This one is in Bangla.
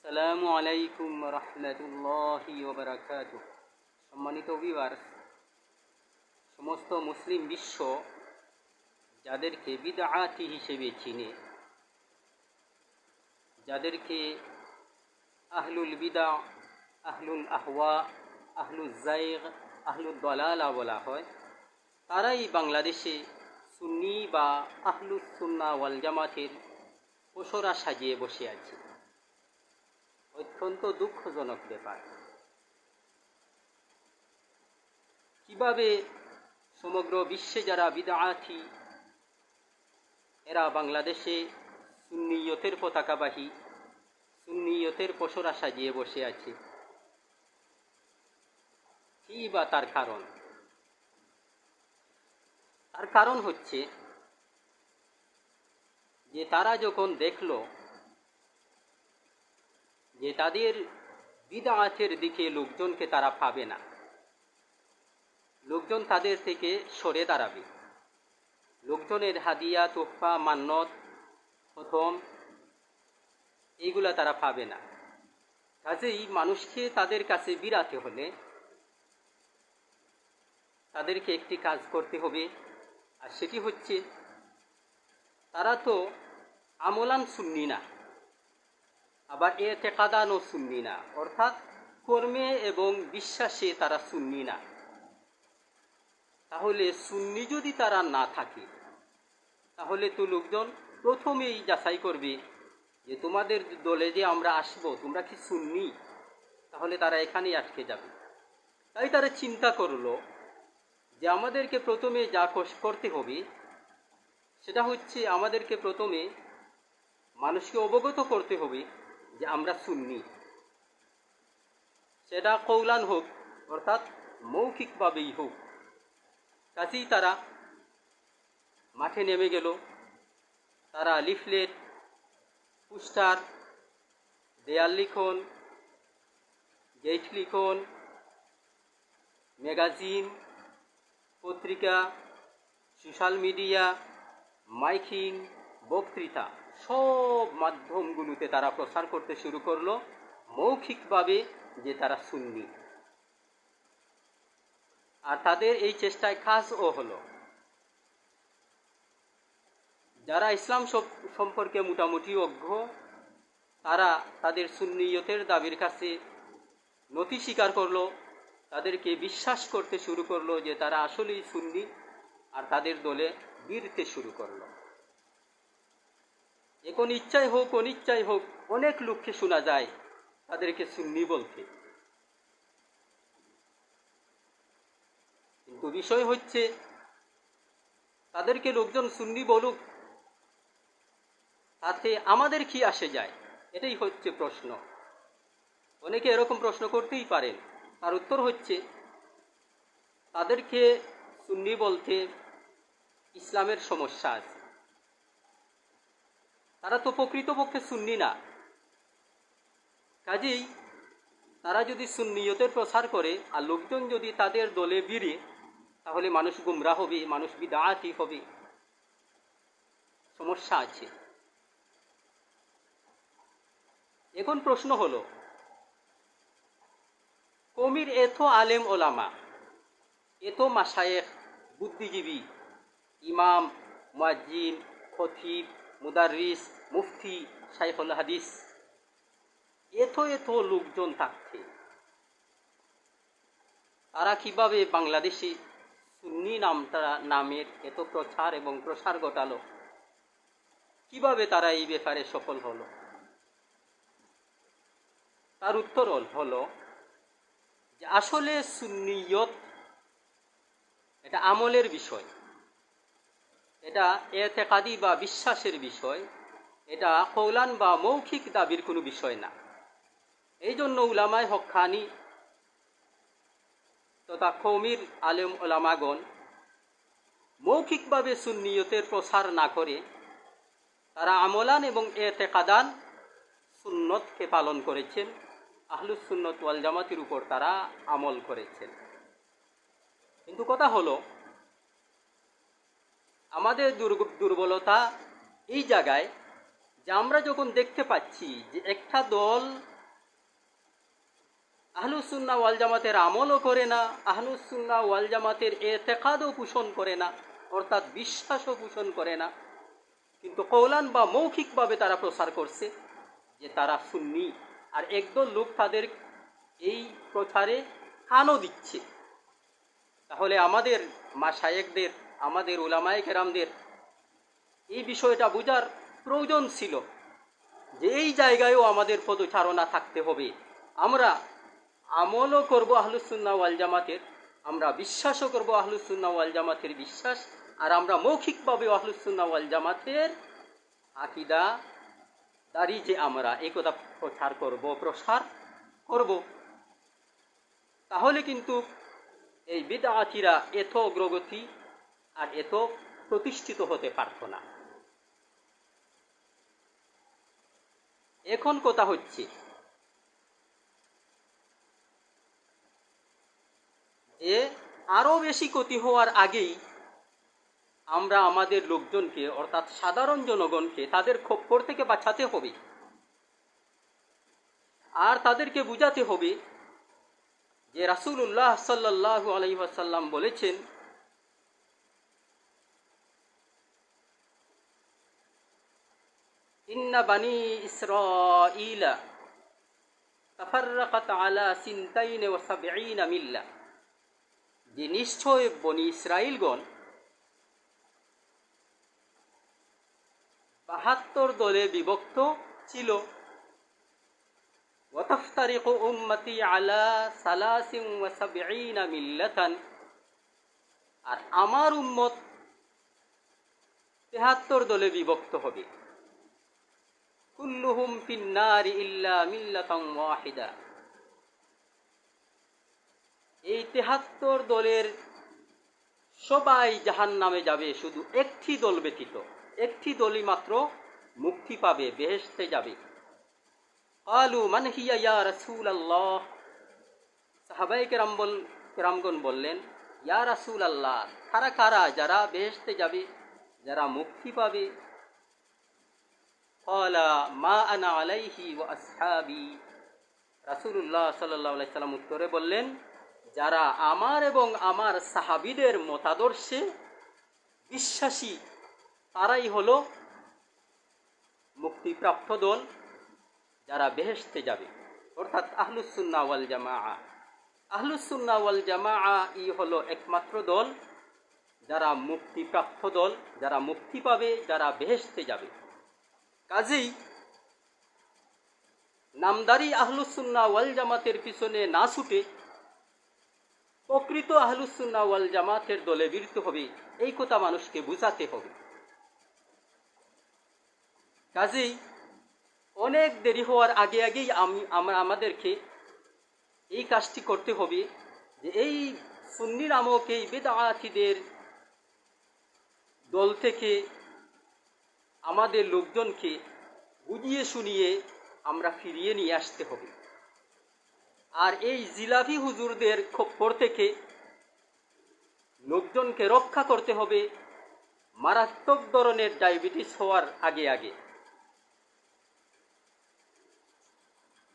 আসসালামু আলাইকুম রহমতুল্লাহি ওয়া বারাকাতুহু। সম্মানিত ভিউয়ার্স, সমস্ত মুসলিম বিশ্ব যাদেরকে বিদআতি হিসেবে চিনে, যাদেরকে আহলুল বিদা, আহলুল আহওয়া, আহলুল যায়গ, আহলুল দালালা বলা হয়, তারাই বাংলাদেশে সুন্নি বা আহলুস সুন্নাহ ওয়াল জামাতের পসরা সাজিয়ে বসে আছে। অত্যন্ত দুঃখজনক ব্যাপার। কিভাবে সমগ্র বিশ্বে যারা বিদআতি, এরা বাংলাদেশে সুন্নিয়তের পতাকাবাহী, সুন্নিয়তের পসরা সাজিয়ে বসে আছে? কি বা তার কারণ? তার কারণ হচ্ছে যে তারা যখন দেখল যে তাদের বিদআতের দিকে লোকজনকে তারা পাবে না, লোকজন তাদের থেকে সরে দাঁড়াবে, লোকজনের হাদিয়া, তোহফা, মান্নত, খতম এইগুলা তারা পাবে না। কাজেই মানুষকে তাদের কাছে বিরাতে হলে তাদেরকে একটি কাজ করতে হবে, আর সেটি হচ্ছে তারা তো আমলান সুন্নি না, আবার এতেকাদানও সুন্নি না, অর্থাৎ কর্মে এবং বিশ্বাসে তারা সুন্নি না। তাহলে সুন্নি যদি তারা না থাকে, তাহলে তো লোকজন প্রথমেই যাচাই করবে যে তোমাদের দলে যে আমরা আসব, তোমরা কি সুন্নি? তাহলে তারা এখানেই আটকে যাবে। তাই তারা চিন্তা করলো যে আমাদেরকে প্রথমে যা করতে হবে সেটা হচ্ছে আমাদেরকে প্রথমে মানুষকে অবগত করতে হবে যে আমরা সুন্নি। সেটা কৌলান হোক, অর্থাৎ মৌখিকভাবেই হোক। কাজেই তারা মাঠে নেমে গেল। তারা লিফলেট, পোস্টার, দেয়াল লিখন, গেট লিখন, ম্যাগাজিন, পত্রিকা, সোশ্যাল মিডিয়া, মাইকিং, বক্তৃতা, সব মাধ্যমগুলোতে তারা প্রচার করতে শুরু করলো মৌখিকভাবে যে তারা সুন্নি। আর তাদের এই চেষ্টায় কাজও হলো। যারা ইসলাম সম্পর্কে মোটামুটি অজ্ঞ, তারা তাদের সুন্নিয়তের দাবির কাছে নতি স্বীকার করলো, তাদেরকে বিশ্বাস করতে শুরু করলো যে তারা আসলেই সুন্নি, আর তাদের দলে বিরতে শুরু করলো। এখন ইচ্ছাই হোক অনিচ্ছাই হোক, অনেক লোককে শোনা যায় তাদেরকে সুন্নি বলতে। কিন্তু বিষয় হচ্ছে তাদেরকে লোকজন সুন্নি বলুক, তাতে আমাদের কি আসে যায়? এটাই হচ্ছে প্রশ্ন। অনেকে এরকম প্রশ্ন করতেই পারেন। তার উত্তর হচ্ছে তাদেরকে সুন্নি বলতে ইসলামের সমস্যা আছে। তারা তো প্রকৃতপক্ষে সুন্নি না। কাজেই তারা যদি সুন্নিয়তের প্রচার করে আর লোকজন যদি তাদের দলে ভিড়ে, তাহলে মানুষ গুমরাহ হবে, মানুষ বিদআতি হবে। সমস্যা আছে। এখন প্রশ্ন হলো, কওমের এত আলেম ওলামা, এত মাশায়েখ, বুদ্ধিজীবী, ইমাম, মুয়াজ্জিন, খতিব, মুদাররিস, মুফতি, শাইখুল হাদিস, এত এত লোকজন থাকতে তারা কিভাবে বাংলাদেশি সুন্নি নামের এত প্রচার এবং প্রসার ঘটালো? কিভাবে তারা এই ব্যাপারে সফল হলো? তার উত্তর হলো যে আসলে সুন্নিয়ত এটা আমলের বিষয়, এটা এতেকাদি বা বিশ্বাসের বিষয়, এটা কৌলান বা মৌখিক দাবির কোনো বিষয় না। এই জন্য উলামায়ে হক্কানি তথা কওমের আলেম ওলামাগণ মৌখিকভাবে সুন্নিয়তের প্রসার না করে তারা আমলান এবং এতেকাদান সুন্নতকে পালন করেছেন। আহলুস সুন্নাত ওয়াল জামাতের উপর তারা আমল করেছেন। কিন্তু কথা হলো, আমাদের দুর্বলতা এই জায়গায় যে আমরা যখন দেখতে পাচ্ছি যে একটা দল আহলুস সুন্নাহ ওয়াল জামাতের আমলও করে না, আহলুস সুন্নাহ ওয়াল জামাতের এতেকাদও পোষণ করে না, অর্থাৎ বিশ্বাসও পোষণ করে না, কিন্তু কৌলান বা মৌখিকভাবে তারা প্রচার করছে যে তারা সুন্নি। আর একদল লোক তাদের এই প্রচারে কানও দিচ্ছে। তাহলে আমাদের মাশায়েখদের, আমাদের উলামায়ে কেরামদের এই বিষয়টা বোঝার প্রয়োজন ছিল যে এই জায়গায়ও আমাদের পদচারণা থাকতে হবে। আমরা আমলও করব আহলুস সুন্নাহ ওয়াল জামাতের, আমরা বিশ্বাসও করব আহলুস সুন্নাহ ওয়াল জামাতের বিশ্বাস, আর আমরা মৌখিকভাবে আহলুস সুন্নাহ ওয়াল জামাতের আকীদা দাঁড়ি যে আমরা এই কথা প্রসার করব। তাহলে কিন্তু এই বিদআতিরা এত অগ্রগতি আর এত প্রতিষ্ঠিত হতে পারত না। এখন কথা হচ্ছে যে আরো বেশি ক্ষতি হওয়ার আগেই আমরা আমাদের লোকজনকে, অর্থাৎ সাধারণ জনগণকে তাদের খপ্পর থেকে বাঁচাতে হবে, আর তাদেরকে বুঝাতে হবে যে রাসূলুল্লাহ সাল্লাল্লাহু আলাইহি ওয়াসাল্লাম বলেছেন, ইন্না বানি ইসরাঈলা তাফাররাকাত আলা সিনতাইন ওয়া সাবঈনা মিল্লাহ, যে নিশ্চয় বনি ইসরাইলগণ ৭২ দলে বিভক্ত ছিল। ওয়াতাফতারিকু উম্মতি আলা সালাসিন ওয়া সাবঈনা মিল্লাতান, আর আমার উম্মত ৭৩ দলে বিভক্ত হবে। কুল্লুহুম ফিন্নারি ইল্লা মিল্লাতান ওয়াহিদা, এই ৭৩ দলের সবাই জাহান্নামে যাবে, শুধু একটি দল ব্যতীত। একটি দলই মাত্র মুক্তি পাবে, বেহেশতে যাবে। ক্বালু মান হিয়া ইয়া রাসূলুল্লাহ, সাহাবায়ে কেরামগণ বললেন, ইয়া রাসূলুল্লাহ, কারা কারা যারা বেহেশতে যাবে, যারা মুক্তি পাবে? ক্বালা মা আনা আলাইহি ওয়া আসহাবি, রাসূলুল্লাহ সাল্লাল্লাহু আলাইহি সাল্লাম উত্তরে বললেন, যারা আমার এবং আমার সাহাবীদের মতাদর্শে বিশ্বাসী, তারাই হলো মুক্তিপ্রাপ্ত দল, যারা বেহেশতে যাবে, অর্থাৎ আহলুস সুন্নাহ ওয়াল জামাআহ। আহলুস সুন্নাহ ওয়াল জামাআহ ই হলো একমাত্র দল যারা মুক্তিপ্রাপ্ত দল, যারা মুক্তি পাবে, যারা বেহেশতে যাবে। কাজেই নামদারি আহলুস সুন্নাহ ওয়াল জামাতের পিছনে না ছুটে প্রকৃত আহলুস সুন্নাহ ওয়াল জামাতের দলে ভিড়তে হবে, এই কথা মানুষকে বুঝাতে হবে। কাজেই অনেক দেরি হওয়ার আগেই আমাদেরকে এই কাজটি করতে হবে যে এই সুন্নি নামক এই বিদআতিদের দল থেকে আমাদের লোকজনকে বুঝিয়ে শুনিয়ে আমরা ফিরিয়ে নিয়ে আসতে হবে। আর এই জিলাফি হুজুরদের খপ্পর থেকে লোকজনকে রক্ষা করতে হবে মারাত্মক ধরনের ডায়াবেটিস হওয়ার আগে।